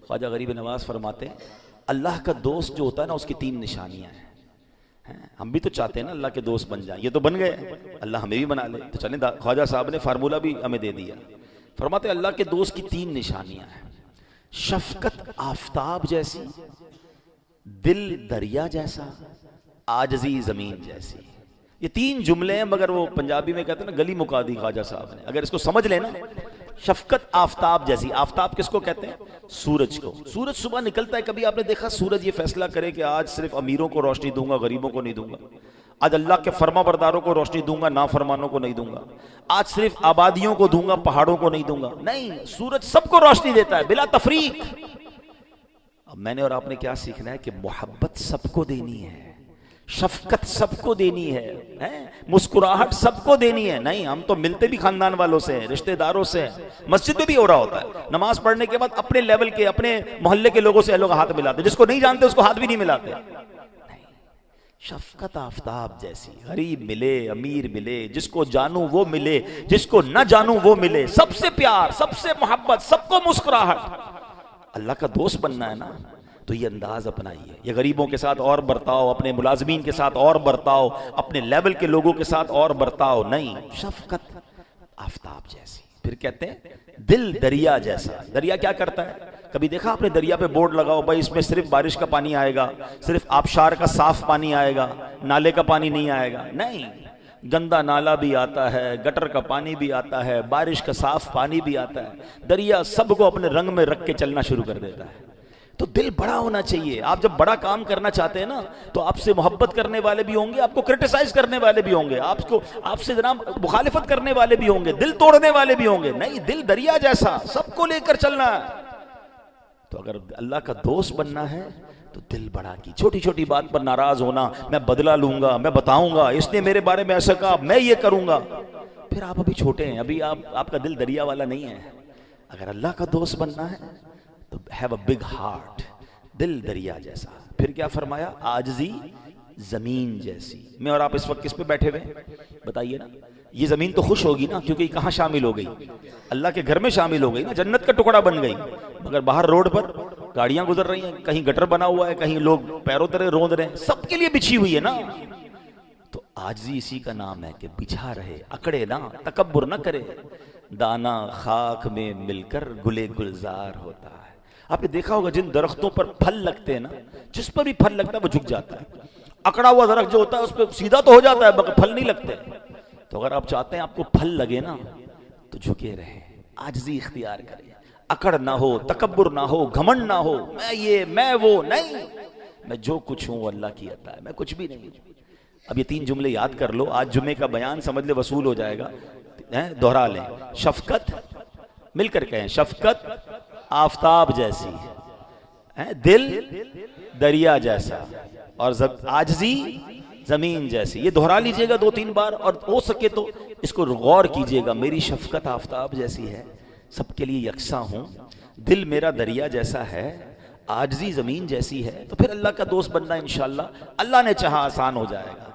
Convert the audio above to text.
ख्वाजा गरीब नवाज फरमाते हैं अल्लाह का दोस्त जो होता है ना उसकी 3 निशानियां हैं। हम भी तो चाहते हैं ना अल्लाह के दोस्त बन जाए, ये तो बन गए, अल्लाह हमें भी बना ले। तो चलें, ख्वाजा साहब ने फार्मूला भी हमें दे दिया। फरमाते अल्लाह के दोस्त की 3 निशानियां हैं। शफकत आफताब जैसी, दिल दरिया जैसा, आजजी जमीन जैसी। ये 3 जुमले हैं, मगर वो पंजाबी में कहते हैं ना गली मुका दी ख्वाजा साहब ने। अगर इसको समझ लेना, शफकत आफताब जैसी। आफताब किसको कहते हैं? सूरज को। सूरज सुबह निकलता है, कभी आपने देखा सूरज ये फैसला करे कि आज सिर्फ अमीरों को रोशनी दूंगा, गरीबों को नहीं दूंगा। आज अल्लाह के फर्माबरदारों को रोशनी दूंगा, नाफरमानों को नहीं दूंगा। आज सिर्फ आबादियों को दूंगा, पहाड़ों को नहीं दूंगा। नहीं, सूरज सबको रोशनी देता है बिला तफरीक। अब मैंने और आपने क्या सीखना है कि मोहब्बत सबको देनी है, शफकत सबको देनी है, मुस्कुराहट सबको देनी है। नहीं, हम तो मिलते भी खानदान वालों से हैं, रिश्तेदारों से हैं। मस्जिद में भी हो रहा होता है, नमाज पढ़ने के बाद अपने लेवल के, अपने मोहल्ले के लोगों से लोग हाथ मिलाते, जिसको नहीं जानते उसको हाथ भी नहीं मिलाते। नहीं, शफकत आफताब जैसी। गरीब मिले, अमीर मिले, जिसको जानू वो मिले, जिसको न जानू वो मिले, सबसे प्यार, सबसे मोहब्बत, सबको मुस्कुराहट। अल्लाह का दोस्त बनना है ना, तो ये अंदाज अपनाइए। ये गरीबों के साथ और बर्ताओ, अपने मुलाजमीन के साथ और बर्ताओ, अपने लेवल के लोगों के साथ और बर्ताओ। नहीं, शफकत आफताब जैसी। फिर कहते हैं दिल दरिया जैसा। दरिया क्या करता है? कभी देखा आपने दरिया पे बोर्ड लगाओ भाई इसमें सिर्फ बारिश का पानी आएगा, सिर्फ आबशार का साफ पानी आएगा, नाले का पानी नहीं आएगा। नहीं, गंदा नाला भी आता है, गटर का पानी भी आता है, बारिश का साफ पानी भी आता है। दरिया सबको अपने रंग में रख के चलना शुरू कर देता है। तो दिल बड़ा होना चाहिए। आप जब बड़ा काम करना चाहते हैं ना, तो आपसे मोहब्बत करने वाले भी होंगे, आपको क्रिटिसाइज करने वाले भी होंगे, आपसे जनाब मुखालिफत करने वाले भी होंगे, दिल तोड़ने वाले भी होंगे। नहीं, दिल दरिया जैसा, सबको लेकर चलना है। तो अगर अल्लाह का दोस्त बनना है तो दिल बड़ा की। छोटी छोटी बात पर नाराज होना, मैं बदला लूंगा, मैं बताऊंगा, इसने मेरे बारे में ऐसा कहा, मैं ये करूंगा, फिर आप अभी छोटे हैं, अभी आपका दिल दरिया वाला नहीं है। अगर अल्लाह का दोस्त बनना है तो हैव अ बिग हार्ट, दिल दरिया जैसा। फिर क्या फरमाया? आजजी जमीन जैसी। मैं और आप इस वक्त किस पे बैठे हुए बताइए ना? ये जमीन तो खुश होगी ना, क्योंकि कहाँ शामिल हो गई? अल्लाह के घर में शामिल हो गई ना, जन्नत का टुकड़ा बन गई। मगर बाहर रोड पर गाड़ियां गुजर रही हैं, कहीं गटर बना हुआ है, कहीं लोग पैरों तरह रोंद रहे हैं, सबके लिए बिछी हुई है ना। तो आजजी इसी का नाम है कि बिछा रहे, अकड़े ना, तकब्बुर ना करे। दाना खाक में मिलकर गुले गुलजार होता है। आपने देखा होगा जिन दरख्तों पर फल लगते हैं ना, जिस पर भी फल लगता है वो झुक जाता है। अकड़ा हुआ दरख्त जो होता है उस पर सीधा तो हो जाता है मगर फल नहीं लगते। तो अगर आप चाहते हैं आपको फल लगे ना, तो झुके रहे, आजिज़ी इख्तियार करें, अकड़ ना हो, तकब्बुर ना हो, घमंड ना हो, मैं ये मैं वो नहीं, मैं जो कुछ हूं अल्लाह की अता है, मैं कुछ भी नहीं। अब ये 3 जुमले याद कर लो, आज जुम्मे का बयान समझ ले वसूल हो जाएगा। दोहरा लें, शफकत, मिलकर कहें, शफकत आफताब जैसी है, दिल दरिया जैसा, और आजिज़ी जमीन जैसी। ये दोहरा लीजिएगा 2-3 बार, और हो सके तो इसको गौर कीजिएगा। मेरी शफकत आफताब जैसी है, सबके लिए यकसा हूं, दिल मेरा दरिया जैसा है, आजिज़ी जमीन जैसी है। तो फिर अल्लाह का दोस्त बनना इंशाअल्लाह अल्लाह ने चाहा आसान हो जाएगा।